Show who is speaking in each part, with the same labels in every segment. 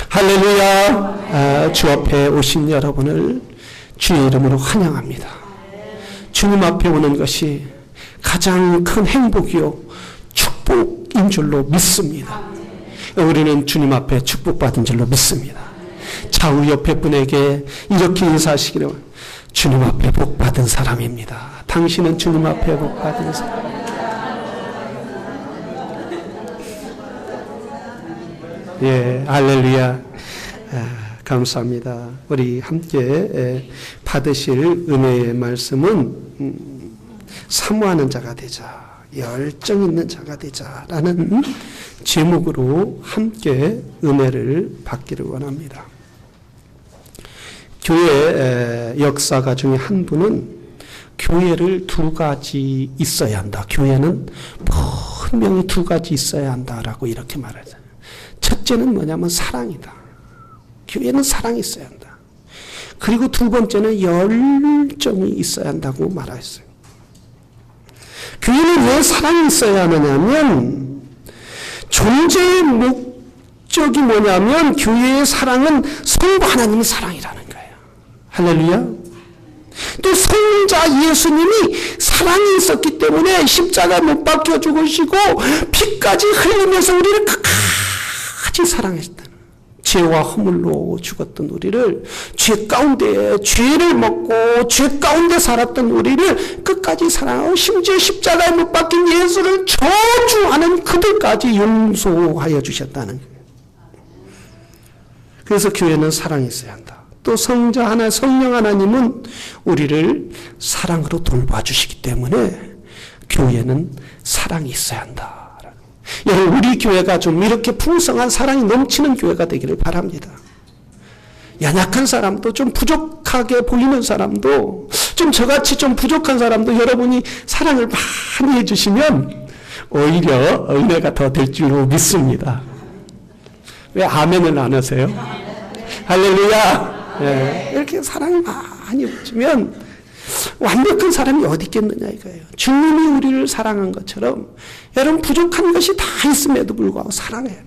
Speaker 1: 할렐루야. 주 앞에 오신 여러분을 주의 이름으로 환영합니다. 주님 앞에 오는 것이 가장 큰 행복이요 축복인 줄로 믿습니다. 우리는 주님 앞에 축복받은 줄로 믿습니다. 좌우 옆에 분에게 이렇게 인사하시기를, 주님 앞에 복받은 사람입니다. 당신은 주님 앞에 복받은 사람입니다. 예, 할렐루야. 감사합니다. 우리 함께 받으실 은혜의 말씀은 사모하는 자가 되자, 열정 있는 자가 되자라는 제목으로 함께 은혜를 받기를 원합니다. 교회 역사가 중에 한 분은 교회를 두 가지 있어야 한다. 교회는 분명히 두 가지 있어야 한다라고 이렇게 말하잖아요. 첫째는 뭐냐면 사랑이다. 교회는 사랑이 있어야 한다. 그리고 두 번째는 열정이 있어야 한다고 말했어요. 교회는 왜 사랑이 있어야 하느냐면, 존재의 목적이 뭐냐면 교회의 사랑은 성부 하나님의 사랑이라는 거예요. 할렐루야. 또 성자 예수님이 사랑이 있었기 때문에 십자가 못 박혀 죽으시고 피까지 흘리면서 우리를 끝까지 사랑하셨다는, 죄와 허물로 죽었던 우리를, 죄 가운데 죄를 먹고 죄 가운데 살았던 우리를 끝까지 사랑하고, 심지어 십자가에 못 박힌 예수를 저주하는 그들까지 용서하여 주셨다는 거예요. 그래서 교회는 사랑이 있어야 한다. 또 성자 하나, 성령 하나님은 우리를 사랑으로 돌봐주시기 때문에 교회는 사랑이 있어야 한다. 여러분, 우리 교회가 좀 이렇게 풍성한 사랑이 넘치는 교회가 되기를 바랍니다. 연약한 사람도, 좀 부족하게 보이는 사람도, 좀 저같이 좀 부족한 사람도 여러분이 사랑을 많이 해주시면 오히려 은혜가 더 될 줄로 믿습니다. 왜 아멘을 안 하세요? 할렐루야. 네, 이렇게 사랑을 많이 해주면 완벽한 사람이 어디 있겠느냐 이거예요. 주님이 우리를 사랑한 것처럼 여러분 부족한 것이 다 있음에도 불구하고 사랑해요.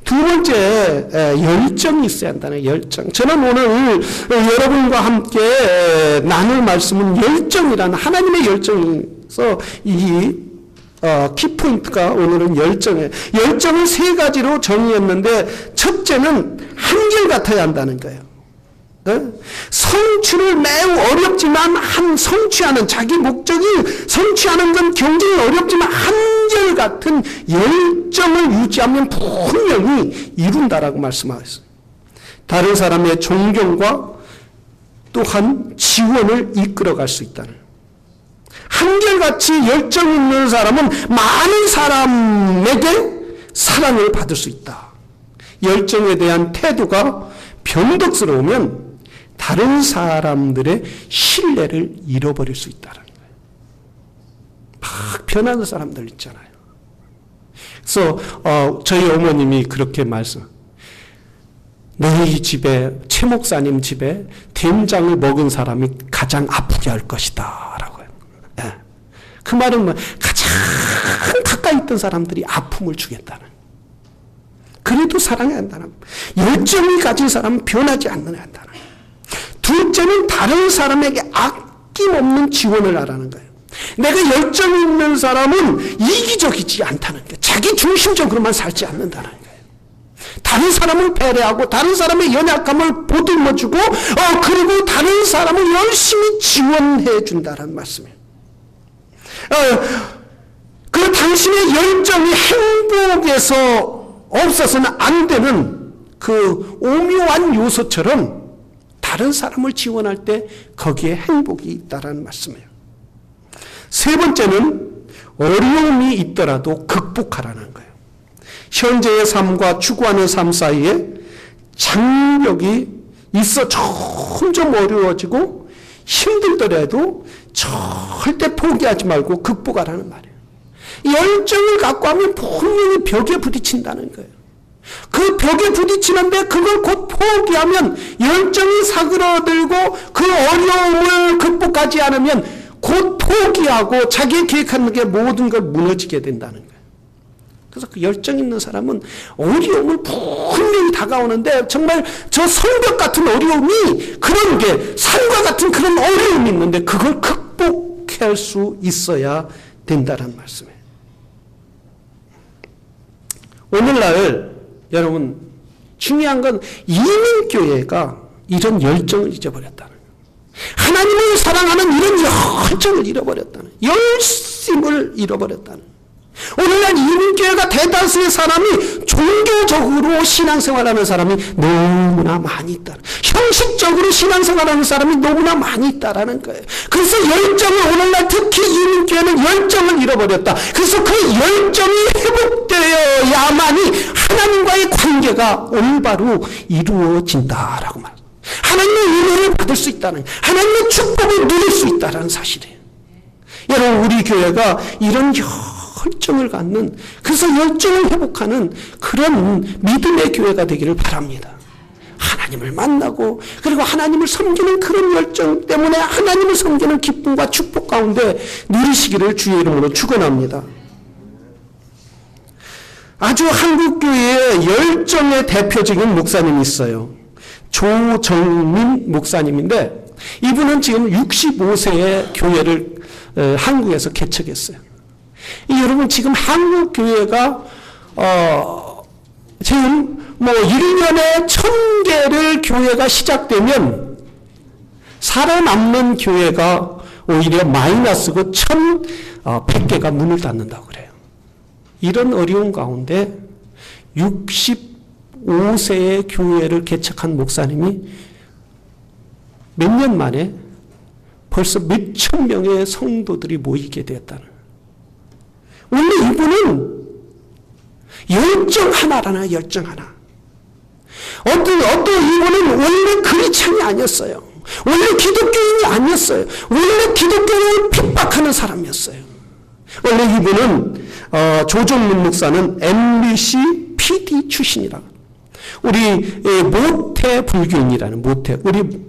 Speaker 1: 두 번째, 열정이 있어야 한다는 열정. 저는 오늘 여러분과 함께 나눌 말씀은 열정이라는 하나님의 열정에서 이 키포인트가 오늘은 열정이에요. 열정을 세 가지로 정의했는데, 첫째는 한결같아야 한다는 거예요. 성취를 매우 어렵지만 성취하는, 자기 목적이 성취하는 건 경쟁이 어렵지만 한결같은 열정을 유지하면 분명히 이룬다라고 말씀하셨어요. 다른 사람의 존경과 또한 지원을 이끌어갈 수 있다는, 한결같이 열정 있는 사람은 많은 사람에게 사랑을 받을 수 있다. 열정에 대한 태도가 변덕스러우면 다른 사람들의 신뢰를 잃어버릴 수 있다는 거예요. 막 변하는 사람들 있잖아요. 그래서 저희 어머님이 그렇게 너희 집에, 최 목사님 집에 된장을 먹은 사람이 가장 아프게 할 것이다 라고 해요. 네. 그 말은 가장 가까이 있던 사람들이 아픔을 주겠다는, 그래도 사랑해야 한다는, 열정을 가진 사람은 변하지 않는다 한다는. 둘째는 다른 사람에게 아낌없는 지원을 하라는 거예요. 내가 열정 있는 사람은 이기적이지 않다는 거예요. 자기 중심적으로만 살지 않는다는 거예요. 다른 사람을 배려하고 다른 사람의 연약함을 보듬어주고 그리고 다른 사람을 열심히 지원해 준다는 말씀이에요. 그 당신의 열정이 행복에서 없어서는 안 되는 그 오묘한 요소처럼 다른 사람을 지원할 때 거기에 행복이 있다는 말씀이에요. 세 번째는 어려움이 있더라도 극복하라는 거예요. 현재의 삶과 추구하는 삶 사이에 장벽이 있어 점점 어려워지고 힘들더라도 절대 포기하지 말고 극복하라는 말이에요. 열정을 갖고 하면 분명히 벽에 부딪힌다는 거예요. 그 벽에 부딪히는데 그걸 곧 포기하면, 열정이 사그러들고 그 어려움을 극복하지 않으면 곧 포기하고 자기 계획하는 게 모든 걸 무너지게 된다는 거예요. 그래서 그 열정 있는 사람은 어려움을 분명히 다가오는데 정말 저 성벽 같은 어려움이 그런 게 산과 같은 그런 어려움이 있는데 그걸 극복할 수 있어야 된다는 말씀이에요. 오늘날 여러분 중요한 건 이민교회가 이런 열정을 잊어버렸다는 거예요. 하나님을 사랑하는 이런 열정을 잃어버렸다는 거예요. 열심을 잃어버렸다는 거예요. 오늘날 이민교회가 대다수의 사람이 종교적으로 신앙생활하는 사람이 너무나 많이 있다. 형식적으로 신앙생활하는 사람이 너무나 많이 있다라는 거예요. 그래서 열정을 오늘날 특히 이민교회는 열정을 잃어버렸다. 그래서 그 열정이 회복되어야만이 하나님과의 관계가 올바로 이루어진다라고 말합니다. 하나님의 은혜를 받을 수 있다는, 하나님의 축복을 누릴 수 있다는 사실이에요. 여러분 우리 교회가 이런 열정을 갖는, 그래서 열정을 회복하는 그런 믿음의 교회가 되기를 바랍니다. 하나님을 만나고 그리고 하나님을 섬기는 그런 열정 때문에 하나님을 섬기는 기쁨과 축복 가운데 누리시기를 주의 이름으로 축원합니다. 아주 한국교회의 열정의 대표적인 목사님이 있어요. 조정민 목사님인데 이분은 지금 65세의 교회를 한국에서 개척했어요. 여러분 지금 한국 교회가 지금 뭐 1년에 1000개를 교회가 시작되면 살아남는 교회가 오히려 마이너스고 1100개가 문을 닫는다고 그래요. 이런 어려운 가운데 65세의 교회를 개척한 목사님이 몇 년 만에 벌써 몇천 명의 성도들이 모이게 되었다는 거예요. 원래 이분은 열정 하나라나 열정 하나. 어떤 이분은 원래 크리스찬이 아니었어요. 원래 기독교인이 아니었어요. 원래 기독교를 핍박하는 사람이었어요. 원래 이분은 조정민 목사는 MBC PD 출신이라고. 우리 모태 불교인이라는 우리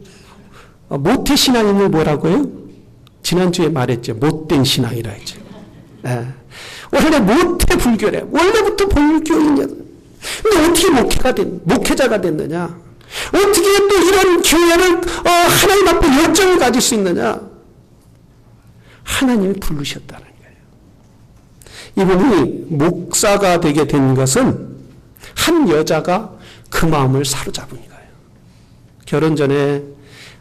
Speaker 1: 모태 신앙인을 뭐라고요? 지난주에 말했죠. 못된 신앙이라 했죠. 예. 원래 모태 불교래. 원래부터 불교인이야. 근데 어떻게 목회자가 됐느냐? 어떻게 또 이런 교회를 하나님 앞에 열정을 가질 수 있느냐? 하나님이 부르셨다는 거예요. 이분이 목사가 되게 된 것은 한 여자가 그 마음을 사로잡은 거예요. 결혼 전에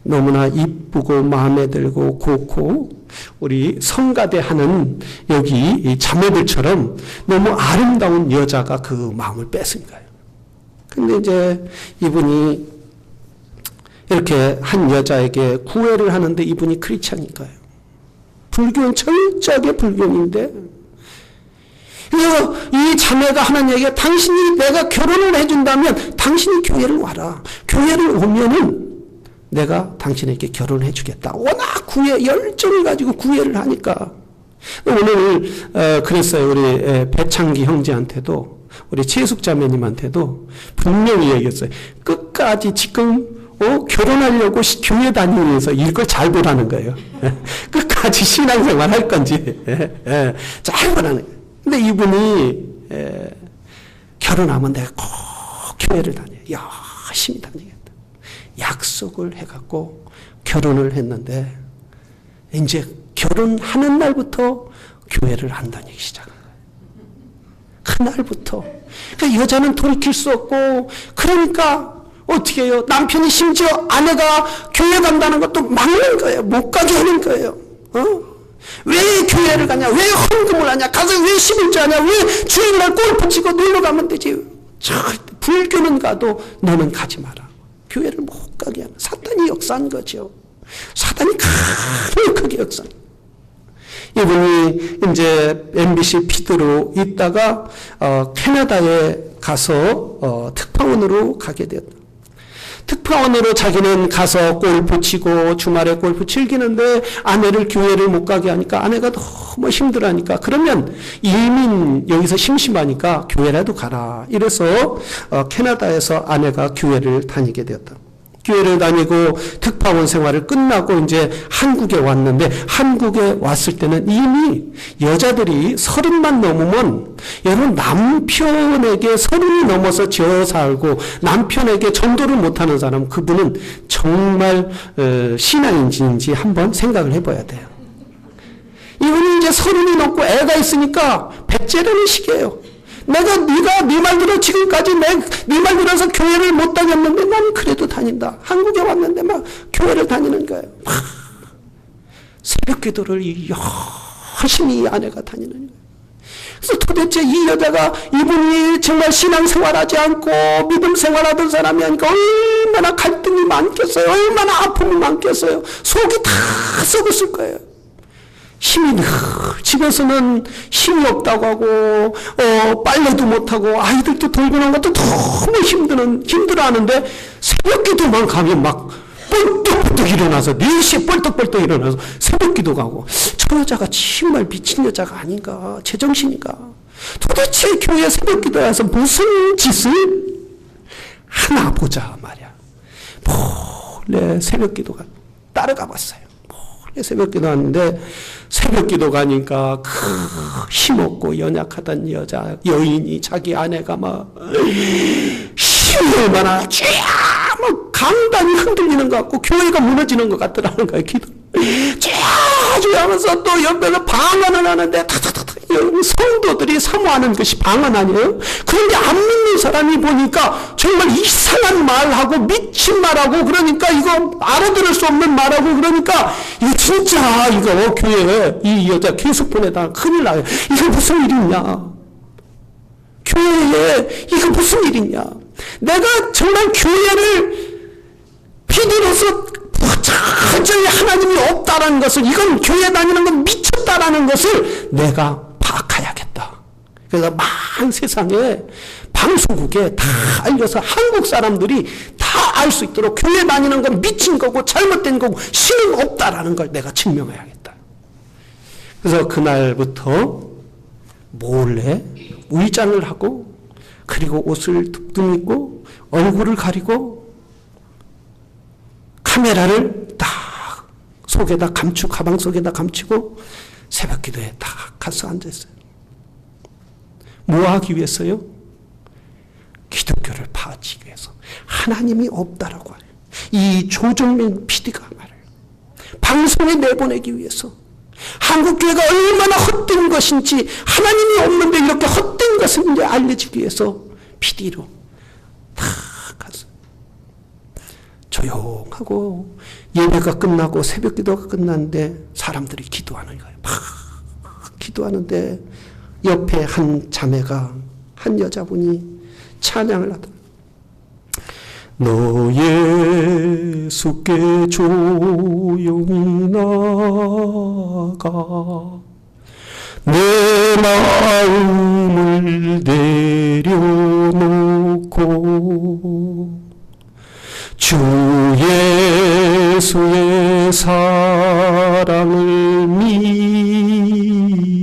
Speaker 1: 너무나 이쁘고 마음에 들고 곱고 우리 성가대 하는 여기 이 자매들처럼 너무 아름다운 여자가 그 마음을 뺏은 거예요. 근데 이제 이분이 이렇게 한 여자에게 구애를 하는데 이분이 크리스찬인 거예요. 불교는 철저하게 불교인데 그래서 이 자매가 하나님에게 당신이 내가 결혼을 해준다면 당신이 교회를 와라. 교회를 오면은 내가 당신에게 결혼해 주겠다. 워낙 열정을 가지고 구애를 하니까. 오늘 그랬어요. 우리 배창기 형제한테도 우리 최숙 자매님한테도 분명히 얘기했어요. 끝까지 지금 결혼하려고 교회 다니면서 이걸 잘 보라는 거예요. 끝까지 신앙생활 할 건지 잘 보라는 거예요. 근데 이분이 결혼하면 내가 꼭 교회를 다녀요. 열심히 다니겠다. 약속을 해갖고 결혼을 했는데 이제 결혼하는 날부터 교회를 안 다니기 시작한 거예요. 그날부터. 그러니까 여자는 돌이킬 수 없고 그러니까 어떻게 해요? 남편이 심지어 아내가 교회 간다는 것도 막는 거예요. 못 가게 하는 거예요. 왜 교회를 가냐? 왜 헌금을 하냐? 가서 왜 11조 하냐? 왜 주일날 골프 치고 놀러 가면 되지? 불교는 가도 너는 가지 마라. 교회를 못 가게 하는 사탄이 역사한 거죠. 사탄이 강력하게 역사한. 이분이 이제 MBC PD로 있다가 캐나다에 가서 특파원으로 가게 되었다. 특파원으로 자기는 가서 골프 치고 주말에 골프 즐기는데 아내를 교회를 못 가게 하니까 아내가 너무 힘들어하니까 그러면 이민 여기서 심심하니까 교회라도 가라. 이래서 캐나다에서 아내가 교회를 다니게 되었다. 교회를 다니고 특파원 생활을 끝나고 이제 한국에 왔는데, 한국에 왔을 때는 이미 여자들이 30만 넘으면, 여러분, 남편에게 30이 넘어서 지어 살고 남편에게 전도를 못하는 사람, 그분은 정말 신앙인지인지 한번 생각을 해봐야 돼요. 이분이 이제 30이 넘고 애가 있으니까 배째라는 식이에요. 네가 네 말대로 지금까지 네 말 들어서 교회를 못 다녔는데 난 그래도 다닌다. 한국에 왔는데 막 교회를 다니는 거예요. 막 새벽 기도를 열심히 이 아내가 다니는 거예요. 그래서 도대체 이 여자가, 이분이 정말 신앙생활하지 않고 믿음 생활하던 사람이 아니까 얼마나 갈등이 많겠어요. 얼마나 아픔이 많겠어요. 속이 다 썩었을 거예요. 집에서는 힘이 없다고 하고, 빨래도 못하고, 아이들도 돌보는 것도 너무 힘들어하는데, 새벽 기도만 가면 막, 뻘떡뻘떡 일어나서, 4시에 뻘떡뻘떡 일어나서, 새벽 기도 가고, 저 여자가 정말 미친 여자가 아닌가, 제정신인가. 도대체 교회 새벽 기도에 와서 무슨 짓을 하나 보자 말이야. 몰래 새벽 기도가 따라가 봤어요. 새벽 기도 하는데, 새벽 기도 가니까 힘없고 연약하던 여인이 자기 아내가 막 힘이 얼마나 막 강단이 흔들리는 것 같고 교회가 무너지는 것 같더라는 거예요. 기도 쫙 하면서 또 옆에서 방언을 하는데 성도들이 사모하는 것이 방언 아니에요? 그런데 안 믿는 사람이 보니까 정말 이상한 말하고 미친 말하고, 그러니까 이거 알아들을 수 없는 말하고, 그러니까 이거 진짜 이거 교회에 이 여자 계속 보내다가 큰일 나요. 이거 무슨 일이냐? 교회에 이거 무슨 일이냐? 내가 정말 교회를 PD로서 완전히 하나님이 없다라는 것을, 이건 교회 다니는 건 미쳤다라는 것을 내가 파악해야겠다. 그래서 만 세상에 방송국에 다 알려서 한국 사람들이 다 알 수 있도록 교회 다니는 건 미친 거고 잘못된 거고 신은 없다라는 걸 내가 증명해야겠다. 그래서 그날부터 몰래 위장을 하고, 그리고 옷을 뚝뚝 입고 얼굴을 가리고 카메라를 딱 속에다 가방 속에다 감추고 새벽 기도에 딱 가서 앉았어요. 뭐 하기 위해서요? 기독교를 파헤치기 위해서. 하나님이 없다라고 해요. 이 조정민 PD가 말해요. 방송에 내보내기 위해서. 한국교회가 얼마나 헛된 것인지, 하나님이 없는데 이렇게 헛된 것인지 알려주기 위해서 PD로 다 갔어요. 조용하고 예배가 끝나고 새벽 기도가 끝났는데 사람들이 기도하는 거예요. 막 기도하는데 옆에 한 자매가, 한 여자분이 찬양을 하더라고요. 너 예수께 조용히 나가 내 마음을 내려놓고 주 예수의 사랑을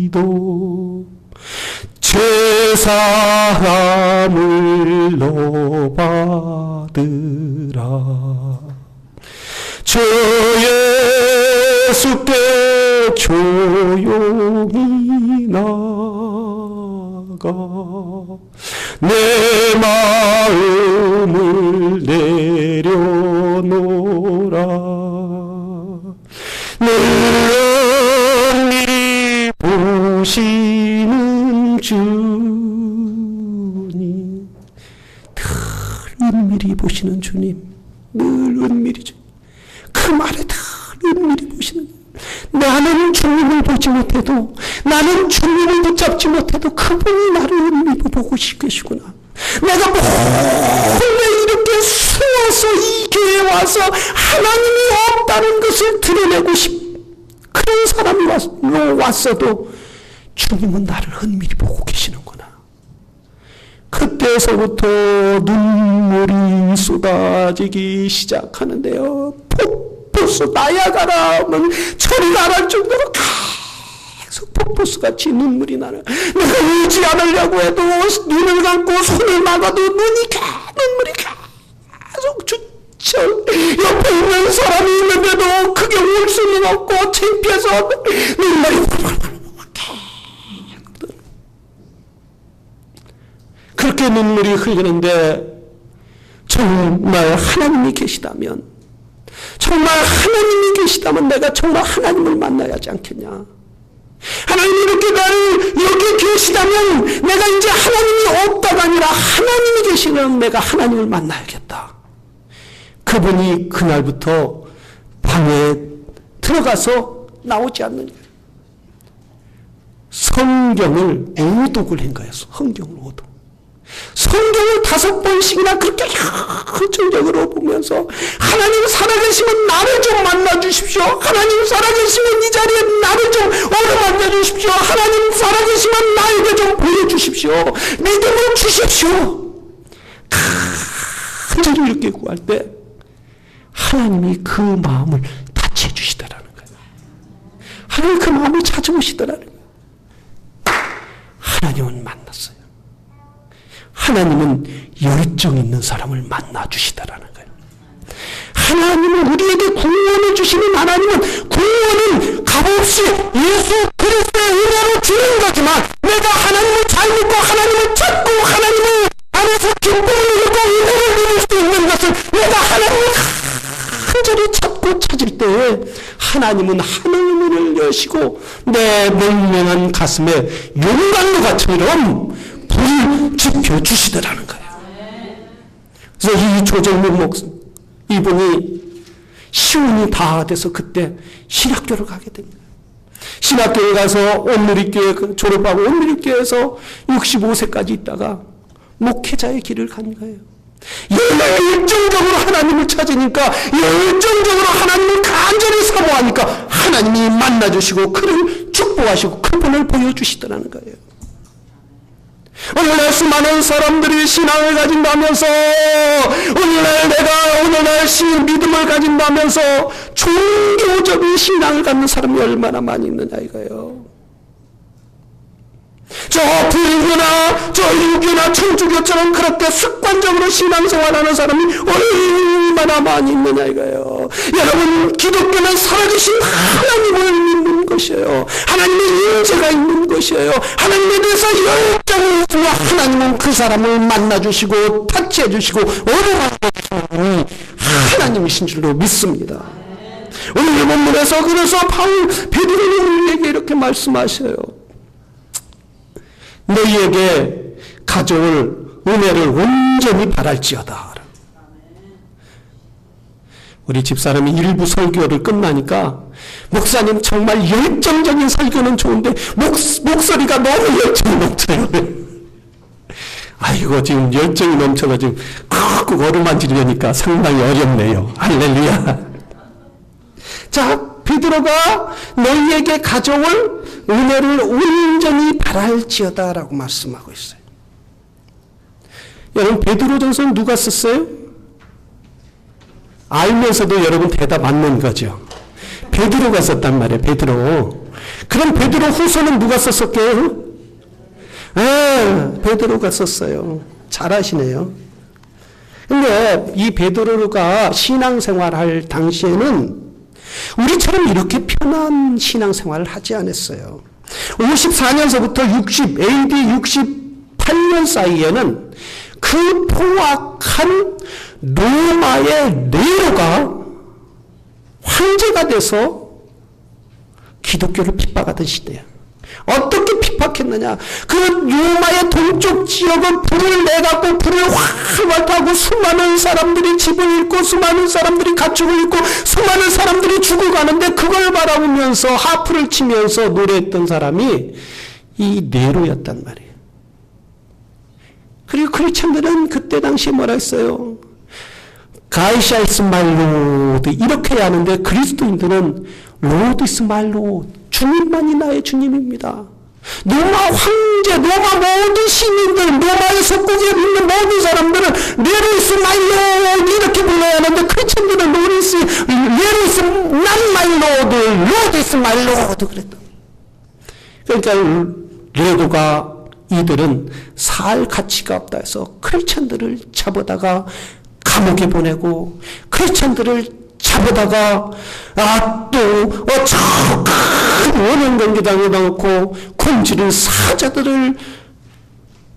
Speaker 1: 믿어 제사함을 너 받으라. 주 예수께 조용히 나가 내 마음을 내려놓으라. 늘 미리 보시는 주님, 늘 은밀히 보시는 주님, 늘 은밀히 주님. 그 말에 다 은밀히 보시는, 나는 주님을 보지 못해도, 나는 주님을 붙잡지 못해도 그분이 나를 은밀히 보고 계시구나. 내가 몰래 이렇게 숨어서 이 교회에 와서 하나님이 없다는 것을 드러내고 그런 사람이 왔어도 주님은 나를 은밀히 보고 계시는구나. 그때서부터 눈물이 쏟아지기 시작하는데요. 폭포수 나야가라 하면 저리가 안 할 정도로 계속 폭포수같이 눈물이 나는. 내가 울지 않으려고 해도 눈을 감고 손을 막아도 눈물이 계속 주철 없고 창피해서 눈물이 그렇게 눈물이 흘리는데 정말 하나님이 계시다면, 정말 하나님이 계시다면 내가 정말 하나님을 만나야 하지 않겠냐. 하나님이 이렇게 나를 여기 계시다면 내가 이제 하나님이 없다가 아니라 하나님이 계시면 내가 하나님을 만나야겠다. 그분이 그날부터 방에 들어가서 나오지 않는 거예요. 성경을 오독을 한 거예요. 성경을 오독. 성경을 5번씩이나 그렇게 열정적으로 보면서 하나님 살아계시면 나를 좀 만나주십시오. 하나님 살아계시면 이 자리에 나를 좀 어루만져 주십시오. 하나님 살아계시면 나에게 좀 보여주십시오. 믿음을 주십시오. 간절히 이렇게 구할 때 하나님이 그 마음을 다채 주시더라는 거예요. 하나님 그 마음을 찾아오시더라는 거예요. 하나님은 만났어요. 하나님은 열정 있는 사람을 만나 주시더라는 거예요. 하나님은 우리에게 구원을 주시는 하나님은 구원은 값없이 예수 그리스도의 은혜로 주는 거지만 내가 하나님을 잘 믿고 하나님을 찾고 하나님을 안에서 기쁨을 누리고 은혜를 누릴 수 있는 것은 내가 하나님을 간절히 찾고 찾을 때에 하나님은 하늘문을 여시고 내 맹맹한 가슴에 용광로같처럼 불을 지펴주시더라는 거예요. 그래서 이 조정민 목사 이분이 시운이 다 돼서 그때 신학교를 가게 됩니다. 신학교에 가서 온누리교회 졸업하고 온누리교회에서 65세까지 있다가 목회자의 길을 간 거예요. 열정적으로 하나님을 찾으니까, 열정적으로 하나님을 간절히 사모하니까 하나님이 만나주시고 그를 축복하시고 그분을 보여주시더라는 거예요. 오늘날 수많은 사람들이 신앙을 가진다면서, 오늘날 믿음을 가진다면서 종교적인 신앙을 갖는 사람이 얼마나 많이 있느냐 이거예요. 저 불교나 저 유교나 천주교처럼 그렇게 습관적으로 신앙생활하는 사람이 얼마나 많이 있느냐 이거예요. 여러분, 기독교는 살아계신 하나님을 믿는 것이에요. 하나님의 인재가 있는 것이에요. 하나님에 대해서 열정이 있으며 하나님은 그 사람을 만나주시고 타치해주시고 어루만져주시는 하나님이신 줄로 믿습니다. 오늘 본문에서 그래서 베드로는 우리에게 이렇게 말씀하셔요. 너희에게 가져올 은혜를 온전히 바랄지어다. 우리 집사람이 일부 설교를 끝나니까 목사님 정말 열정적인 설교는 좋은데 목소리가 너무 열정이 넘쳐요. 아이고 지금 열정이 넘쳐가지고 꾹꾹 어루만지려니까 상당히 어렵네요. 할렐루야. 자, 베드로가 너희에게 가져올 은혜를 온전히 바랄지어다 라고 말씀하고 있어요. 여러분, 베드로전서는 누가 썼어요? 알면서도 여러분 대답 안 넣은 거죠. 베드로가 썼단 말이에요. 베드로. 그럼 베드로 후서는 누가 썼을까요? 베드로가 썼어요. 잘하시네요. 근데 이 베드로가 신앙생활할 당시에는 우리처럼 이렇게 편한 신앙생활을 하지 않았어요. 54년서부터 AD 68년 사이에는 그 포악한 로마의 네로가 황제가 돼서 기독교를 핍박하던 시대예요. 어떻게 핍박했느냐? 그 로마의 동쪽 지역은 불을 내갖고 불을 활활 타고 수많은 사람들이 집을 잃고 수많은 사람들이 가축을 잃고 수많은 사람들이 죽어가는데 그걸 바라보면서 하프를 치면서 노래했던 사람이 이 네로였단 말이에요. 그리고 크리스천들은 그때 당시에 뭐라 했어요? 가이샤 이스 마이 로드 이렇게 해야 하는데 그리스도인들은 로드 이스 마이 로드 주님만이 나의 주님입니다. 로마 황제, 로마 모든 시민들, 로마의 속국에 있는 모든 사람들은 레루이스 마일로드 이렇게 불러야 하는데 크리스천들은 레루이스 난 마일로드, 로드이스 마일로드 그랬다. 그러니까 레도가 이들은 살 가치가 없다 해서 크리스천들을 잡아다가 감옥에 보내고 크리스천들을 잡아다가 저 큰 원형경기장에다 놓고 굶주린 사자들을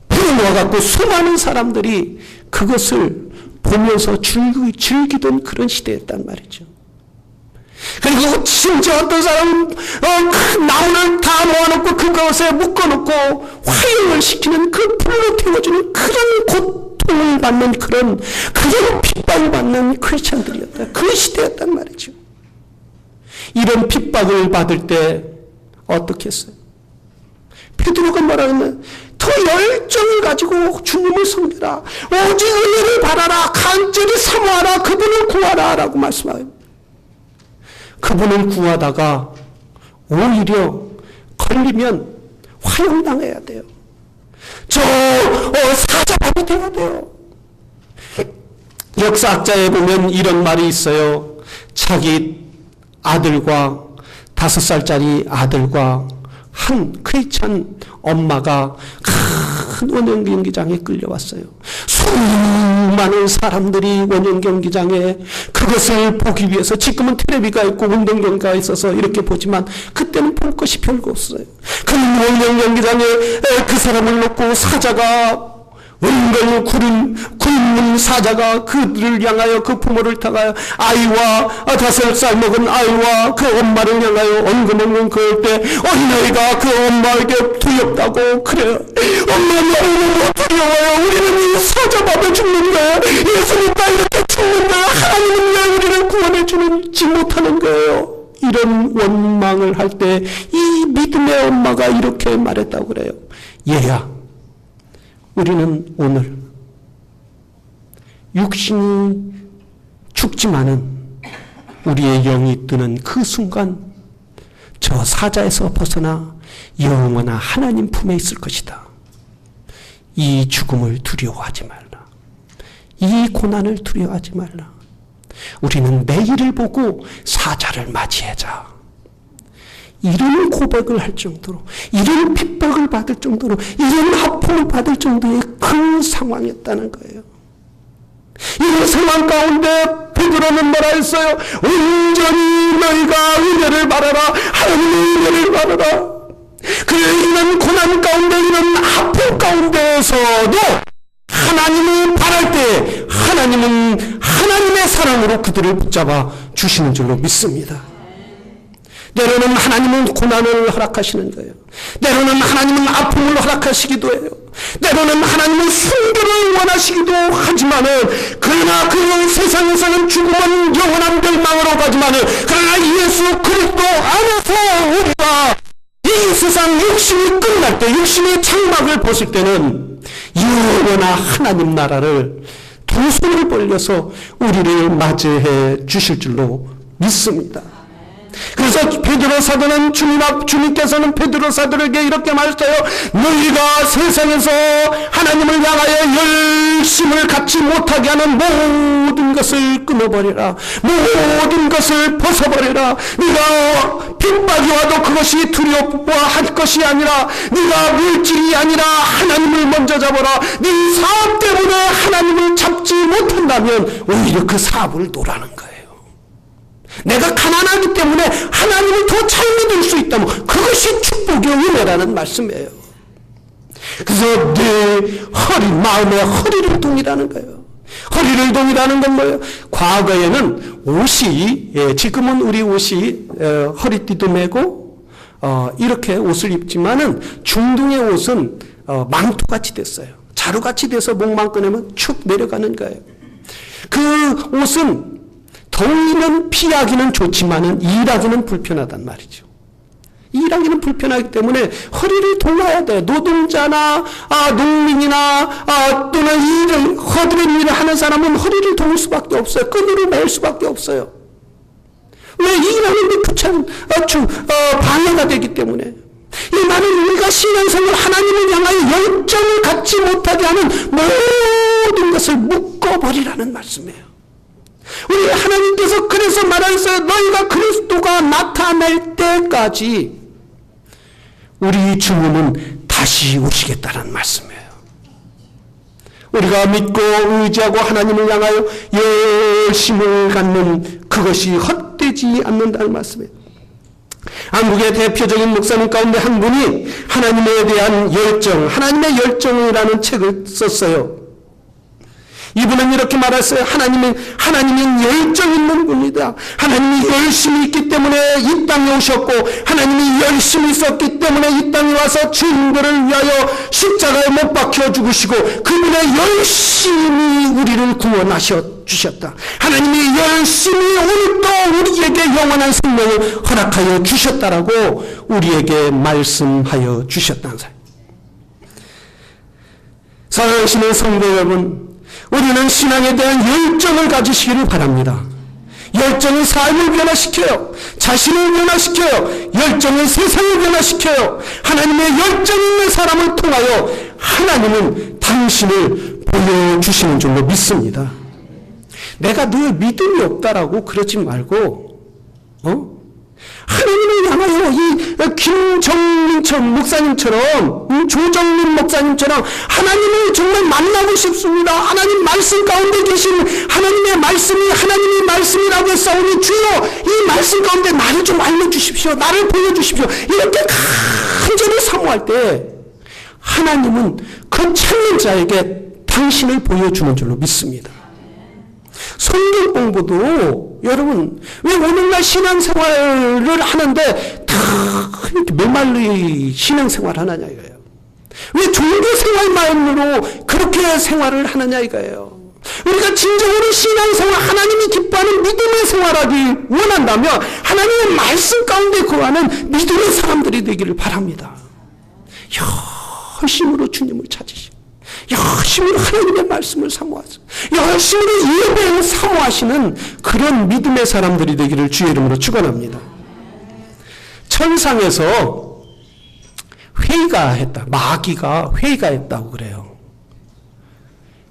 Speaker 1: 불어모아갖고 수많은 사람들이 그것을 보면서 즐기던 그런 시대였단 말이죠. 그리고 심지어 어떤 사람은 나무를 다 모아놓고 그것에 묶어놓고 화형을 시키는, 그 불로 태워주는 그런 고통을 받는 그런 핍박을 받는 크리스찬들이었다. 그 시대였단 말이죠. 이런 핍박을 받을 때 어떻게 했어요? 베드로가 뭐라 했냐면 더 열정을 가지고 주님을 섬겨라, 오직 은혜를 바라라, 간절히 사모하라, 그분을 구하라 라고 말씀하여요. 그분을 구하다가 오히려 걸리면 화형당해야 돼요. 사자밥이 돼야 돼요. 역사학자에 보면 이런 말이 있어요. 자기 아들과 5살짜리 아들과 한 크리스찬 엄마가 큰 원형경기장에 끌려왔어요. 수많은 사람들이 원형경기장에 그것을 보기 위해서, 지금은 텔레비가 있고 운동경기가 있어서 이렇게 보지만 그때는 볼 것이 별거 없어요. 그 원형경기장에 그 사람을 놓고 사자가 은걸 굶는 사자가 그들을 향하여, 그 부모를 향하여, 아이와 5살 먹은 아이와 그 엄마를 향하여 엉금엉금 그럴 때 어린아이가 그 엄마에게 두렵다고 그래요. 엄마 너무 두려워요. 우리는 이 사자밥에 죽는 거예요. 예수님 나 이렇게 죽는 거예요. 하나님은 왜 우리를 구원해 주지 못하는 거예요. 이런 원망을 할 때 이 믿음의 엄마가 이렇게 말했다고 그래요. 얘야, 우리는 오늘 육신이 죽지만은 우리의 영이 뜨는 그 순간 저 사자에서 벗어나 영원한 하나님 품에 있을 것이다. 이 죽음을 두려워하지 말라. 이 고난을 두려워하지 말라. 우리는 내일을 보고 사자를 맞이하자. 이런 고백을 할 정도로, 이런 핍박을 받을 정도로, 이런 아픔을 받을 정도의 그 상황이었다는 거예요. 이런 상황 가운데 베드로는 뭐라 했어요? 온전히 너희가 은혜를 바라라. 하나님의 은혜를 바라라. 이런 고난 가운데, 이런 아픔 가운데에서도 하나님을 바랄 때 하나님은 하나님의 사랑으로 그들을 붙잡아 주시는 줄로 믿습니다. 때로는 하나님은 고난을 허락하시는 거예요. 때로는 하나님은 아픔을 허락하시기도 해요. 때로는 하나님은 순교를 원하시기도 하지만은, 그러나 그 세상에서는 죽음은 영원한 멸망으로 가지만은, 그러나 예수 그리스도 안에서 우리가 이 세상 육신이 끝날 때, 육신의 장막을 벗을 때는 영원한 하나님 나라를 두 손을 벌려서 우리를 맞이해 주실 줄로 믿습니다. 그래서 베드로 사도는 주님께서는 베드로 사도에게 이렇게 말했어요. 너희가 세상에서 하나님을 향하여 열심을 갖지 못하게 하는 모든 것을 끊어버리라. 모든 것을 벗어버리라. 네가 핍박이 와도 그것이 두려워할 것이 아니라, 네가 물질이 아니라 하나님을 먼저 잡아라. 네 사업 때문에 하나님을 잡지 못한다면 오히려 그 사업을 놓으라는 거예요. 내가 가난하기 때문에 하나님을 더 잘 믿을 수 있다면 그것이 축복의 은혜라는 말씀이에요. 그래서 내 마음의 허리를 동이라는 거예요. 허리를 동이라는 건 뭐예요? 과거에는 옷이, 지금은 우리 옷이 허리띠도 메고 이렇게 옷을 입지만은 중동의 옷은 망토같이 됐어요. 자루같이 돼서 목만 꺼내면 축 내려가는 거예요. 그 옷은 더위는 피하기는 좋지만은 일하기는 불편하단 말이죠. 일하기는 불편하기 때문에 허리를 동아야 돼. 노동자나 농민이나 또는 허드렛 일을 하는 사람은 허리를 동을 수밖에 없어요. 끈으로 맬 수밖에 없어요. 왜? 일하는 게 방해가 되기 때문에. 이 말은 우리가 신앙생활 하나님을 향하여 열정을 갖지 못하게 하는 모든 것을 묶어버리라는 말씀이에요. 우리 하나님께서 그래서 말하셨어요. 너희가 그리스도가 나타날 때까지 우리 주님은 다시 오시겠다는 말씀이에요. 우리가 믿고 의지하고 하나님을 향하여 열심을 갖는 그것이 헛되지 않는다는 말씀이에요. 한국의 대표적인 목사님 가운데 한 분이 하나님에 대한 열정, 하나님의 열정이라는 책을 썼어요. 이분은 이렇게 말했어요. 하나님은 열정 있는 분이다. 하나님이 열심히 있기 때문에 이 땅에 오셨고, 하나님이 열심히 있었기 때문에 이 땅에 와서 죄인들을 위하여 십자가에 못 박혀 죽으시고, 그분의 열심히 우리를 구원하셔 주셨다. 하나님이 열심히 오늘도 우리에게 영원한 생명을 허락하여 주셨다라고 우리에게 말씀하여 주셨다는 사실. 사랑하시는 성도 여러분, 우리는 신앙에 대한 열정을 가지시기를 바랍니다. 열정은 삶을 변화시켜요. 자신을 변화시켜요. 열정은 세상을 변화시켜요. 하나님의 열정 있는 사람을 통하여 하나님은 당신을 보여주시는 줄로 믿습니다. 내가 늘 믿음이 없다라고 그러지 말고, 하나님을 향하여 이 김정민 목사님처럼, 조정민 목사님처럼 하나님을 정말 만나고 싶습니다. 하나님 말씀 가운데 계신 하나님의 말씀이 하나님의 말씀이라고 했사오니 주여 이 말씀 가운데 나를 좀 알려주십시오. 나를 보여주십시오. 이렇게 간절히 사모할 때 하나님은 그 찾는 자에게 당신을 보여주는 줄로 믿습니다. 성경 공부도 여러분 왜 오늘날 신앙생활을 하는데 다 이렇게 메말리 신앙생활 하느냐 이거예요. 왜 종교생활만으로 그렇게 생활을 하느냐 이거예요. 우리가 진정으로 신앙생활 하나님이 기뻐하는 믿음의 생활하기 원한다면 하나님의 말씀 가운데 거하는 믿음의 사람들이 되기를 바랍니다. 열심으로 주님을 찾으시고 열심히 하나님의 말씀을 사모하죠. 열심히 예배를 사모하시는 그런 믿음의 사람들이 되기를 주의 이름으로 축원합니다. 천상에서 회의가 했다. 마귀가 회의가 했다고 그래요.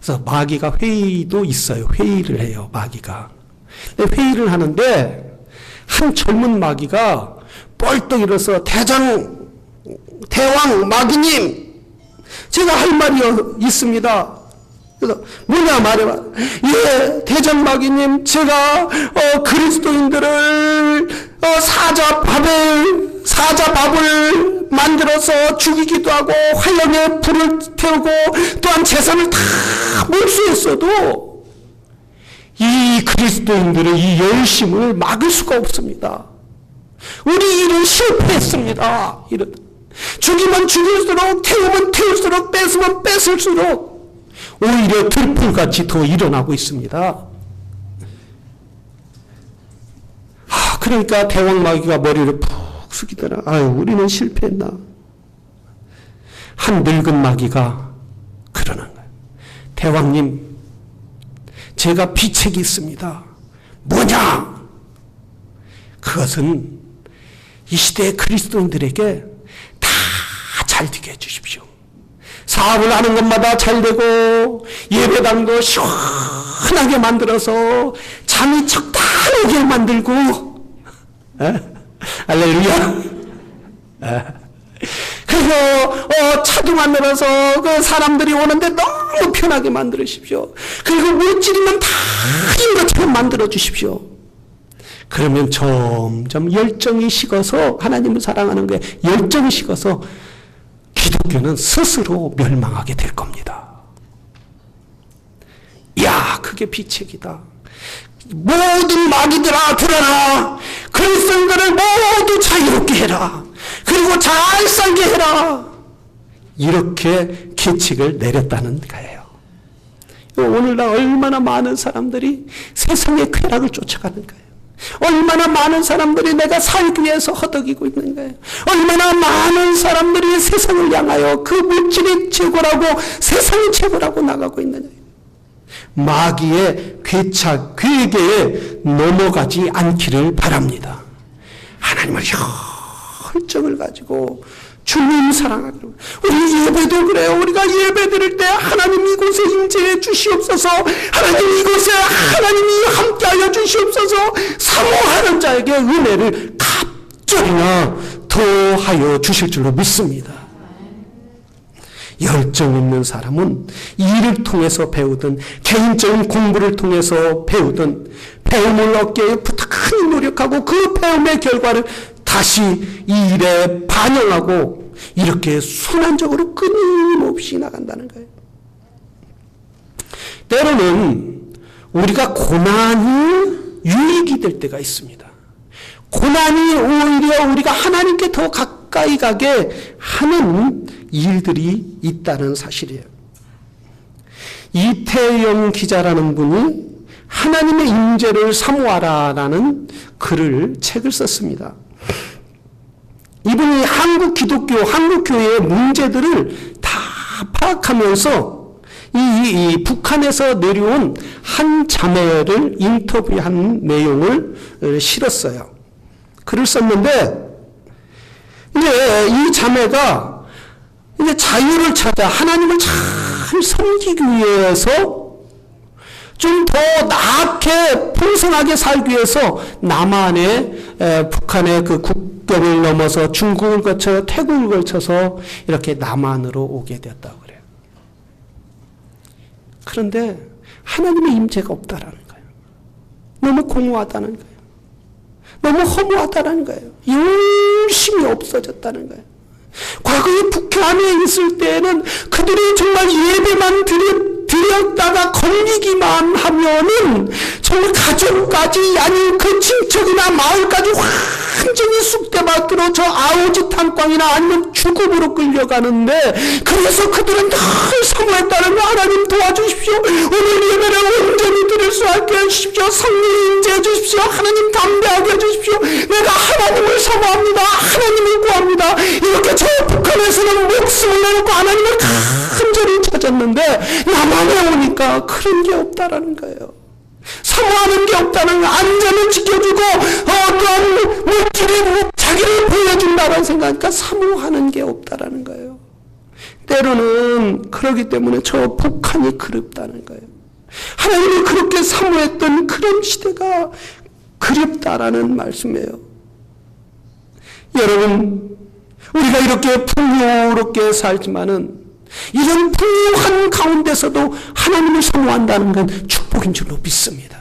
Speaker 1: 그래서 마귀가 회의도 있어요. 회의를 해요. 마귀가. 회의를 하는데 한 젊은 마귀가 뻘떡 일어서 대왕 마귀님, 제가 할 말이 있습니다. 그래서 뭐냐 말해봐. 예, 대전마귀님, 제가 그리스도인들을 사자밥을 만들어서 죽이기도 하고 화염에 불을 태우고 또한 재산을 다 몰수했어도 이 그리스도인들의 이 열심을 막을 수가 없습니다. 우리 일은 실패했습니다. 죽이면 죽일수록, 태우면 태울수록, 뺏으면 뺏을수록 오히려 들풀같이 더 일어나고 있습니다. 그러니까 대왕마귀가 머리를 푹 숙이더라. 아유, 우리는 실패했나. 한 늙은 마귀가 그러는 거예요. 대왕님, 제가 비책이 있습니다. 뭐냐? 그것은 이 시대의 그리스도인들에게 다 잘 되게 해주십시오. 사업을 하는 것마다 잘 되고 예배당도 시원하게 만들어서 잠이 적당하게 만들고, 할렐루야. 그리고 차도 만들어서 그 사람들이 오는데 너무 편하게 만들으십시오. 그리고 물질이면 다 이것처럼 만들어 주십시오. 그러면 점점 열정이 식어서, 하나님을 사랑하는 게 열정이 식어서 기독교는 스스로 멸망하게 될 겁니다. 야, 그게 비책이다. 모든 마귀들아 들어라. 그리스도인들을 모두 자유롭게 해라. 그리고 잘 살게 해라. 이렇게 계책을 내렸다는 거예요. 오늘날 얼마나 많은 사람들이 세상의 쾌락을 쫓아가는 거예요. 얼마나 많은 사람들이 내가 살기 위해서 허덕이고 있는 거예요. 얼마나 많은 사람들이 세상을 향하여 그 물질이 최고라고, 세상이 최고라고 나가고 있느냐. 마귀의 괴계에 넘어가지 않기를 바랍니다. 하나님을 열정을 가지고 주님 사랑하기로. 우리 예배도 그래요. 우리가 예배 드릴 때 하나님 이곳에 임재해 주시옵소서. 하나님 이곳에 하나님이 함께하여 주시옵소서. 사모하는 자에게 은혜를 갑절이나 더하여 주실 줄로 믿습니다. 열정 있는 사람은 일을 통해서 배우든 개인적인 공부를 통해서 배우든 배움을 얻기 위해 부탁하니 노력하고 그 배움의 결과를 다시 이 일에 반영하고 이렇게 순환적으로 끊임없이 나간다는 거예요. 때로는 우리가 고난이 유익이 될 때가 있습니다. 고난이 오히려 우리가 하나님께 더 가까이 가게 하는 일들이 있다는 사실이에요. 이태영 기자라는 분이 하나님의 임재를 사모하라라는 책을 썼습니다. 이분이 한국 기독교, 한국 교회의 문제들을 다 파악하면서 이 북한에서 내려온 한 자매를 인터뷰한 내용을 실었어요. 글을 썼는데, 이제 이 자매가 이제 자유를 찾아 하나님을 잘 섬기기 위해서 좀 더 나게 풍성하게 살기 위해서 남한의 북한의 그 국경을 넘어서 중국을 거쳐 태국을 거쳐서 이렇게 남한으로 오게 되었다고 그래요. 그런데 하나님의 임재가 없다라는 거예요. 너무 공허하다는 거예요. 너무 허무하다는 거예요. 열심히 없어졌다는 거예요. 과거에 북한에 있을 때에는 그들이 정말 예배만 드렸다가 걸리기만 하면은 정말 가족까지 아니 그 친척이나 마을까지 완전히 쑥대밭으로 저 아우지 탄광이나 아니면 죽음으로 끌려가는데 그래서 그들은 늘 사모했다는 거 하나님 도와주십시오. 오늘 예배를 온전히 드릴 수 있게 해주십시오. 성령 임재해 주십시오. 하나님 담대하게 해주십시오. 내가 하나님을 사모합니다. 하나님을 구합니다. 이렇게 저 북한에서는 목숨을 내놓고 하나님을 간절히 찾았는데 남한에 오니까 그런 게 없다라는 거예요. 사모하는 게 없다는 거, 안전을 지켜주고 어떤 물질이 자기를 보여준다라는 생각하니까 사모하는 게 없다라는 거예요. 때로는 그러기 때문에 저 북한이 그립다는 거예요. 하나님이 그렇게 사모했던 그런 시대가 그립다라는 말씀이에요. 여러분, 우리가 이렇게 풍요롭게 살지만은 이런 풍요한 가운데서도 하나님을 사모한다는 건 축복인 줄로 믿습니다.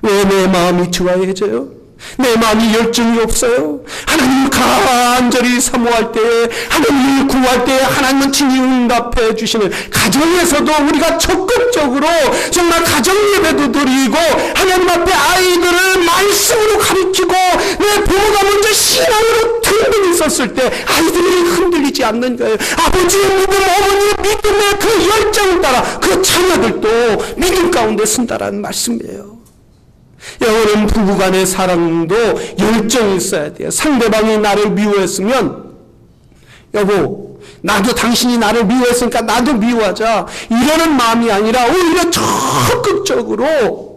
Speaker 1: 왜 내 마음이 주와해져요? 내 마음이 열정이 없어요? 하나님을 간절히 사모할 때에 하나님을 구할 때에 하나님은 친히 응답해 주시는 가정에서도 우리가 적극적으로 정말 가정 예배도 드리고 하나님 앞에 아이들을 말씀으로 가르치고 내 부모가 먼저 신앙으로 든든히 있었을 때 아이들이 흔들리지 않는 거예요. 아버지의 믿음, 어머니의 믿음의 그 열정을 따라 그 자녀들도 믿음 가운데 쓴다라는 말씀이에요. 여러분, 부부간의 사랑도 열정이 있어야 돼요. 상대방이 나를 미워했으면 여보, 나도 당신이 나를 미워했으니까 나도 미워하자 이러는 마음이 아니라 오히려 적극적으로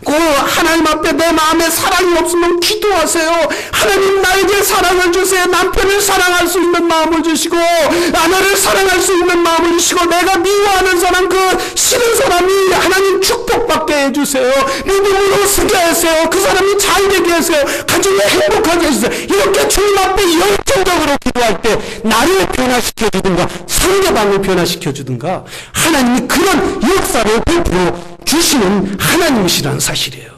Speaker 1: 그 하나님 앞에 내 마음에 사랑이 없으면 기도하세요. 하나님 나에게 사랑을 주세요. 남편을 사랑할 수 있는 마음을 주시고 아내를 사랑할 수 있는 마음을 주시고 내가 미워하는 사람 그 싫은 사람이 하나님 축복받게 해주세요. 믿음으로 쓰게 하세요. 그 사람이 잘 되게 하세요. 가정이 행복하게 해주세요. 이렇게 주님 앞에 열정적으로 기도할 때 나를 변화시켜 주든가 상대방을 변화시켜 주든가 하나님이 그런 역사를 베풀어 주시는 하나님이시라는 사실이에요.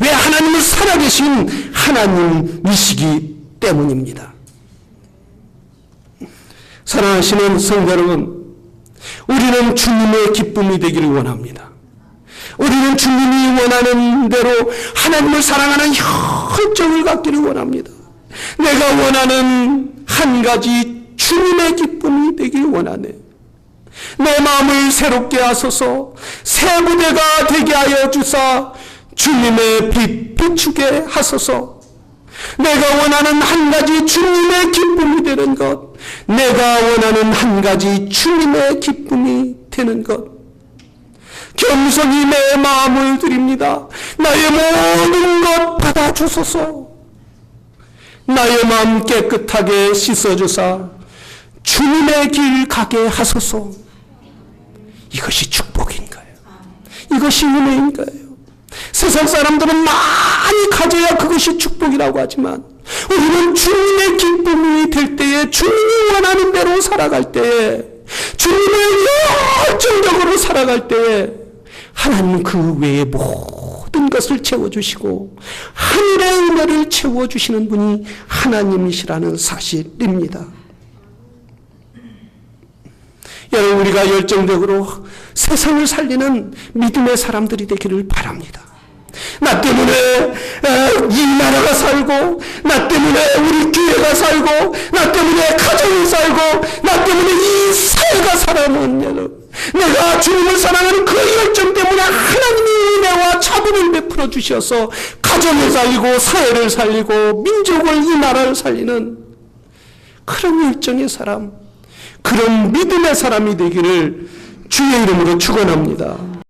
Speaker 1: 왜? 하나님은 살아계신 하나님이시기 때문입니다. 사랑하시는 성도 여러분, 우리는 주님의 기쁨이 되기를 원합니다. 우리는 주님이 원하는 대로 하나님을 사랑하는 열정을 갖기를 원합니다. 내가 원하는 한 가지 주님의 기쁨이 되기를 원하네. 내 마음을 새롭게 하소서 새 부대가 되게 하여 주사 주님의 빛 비추게 하소서. 내가 원하는 한 가지 주님의 기쁨이 되는 것, 내가 원하는 한 가지 주님의 기쁨이 되는 것. 겸손히 내 마음을 드립니다. 나의 모든 것 받아주소서. 나의 마음 깨끗하게 씻어주사 주님의 길 가게 하소서. 이것이 축복인 거예요. 이것이 은혜인 거예요. 세상 사람들은 많이 가져야 그것이 축복이라고 하지만 우리는 주님의 기쁨이 될 때에, 주님이 원하는 대로 살아갈 때에, 주님의 열정적으로 살아갈 때에 하나님은 그 외에 모든 것을 채워주시고 하늘의 은혜를 채워주시는 분이 하나님이시라는 사실입니다. 여러분, 우리가 열정적으로 세상을 살리는 믿음의 사람들이 되기를 바랍니다. 나 때문에 이 나라가 살고, 나 때문에 우리 교회가 살고, 나 때문에 가정이 살고, 나 때문에 이 사회가 살아가는 여러분, 내가 주님을 사랑하는 그 열정 때문에 하나님의 은혜와 자비를 베풀어 주셔서 가정을 살리고 사회를 살리고 민족을, 이 나라를 살리는 그런 열정의 사람, 그런 믿음의 사람이 되기를 주의 이름으로 축원합니다.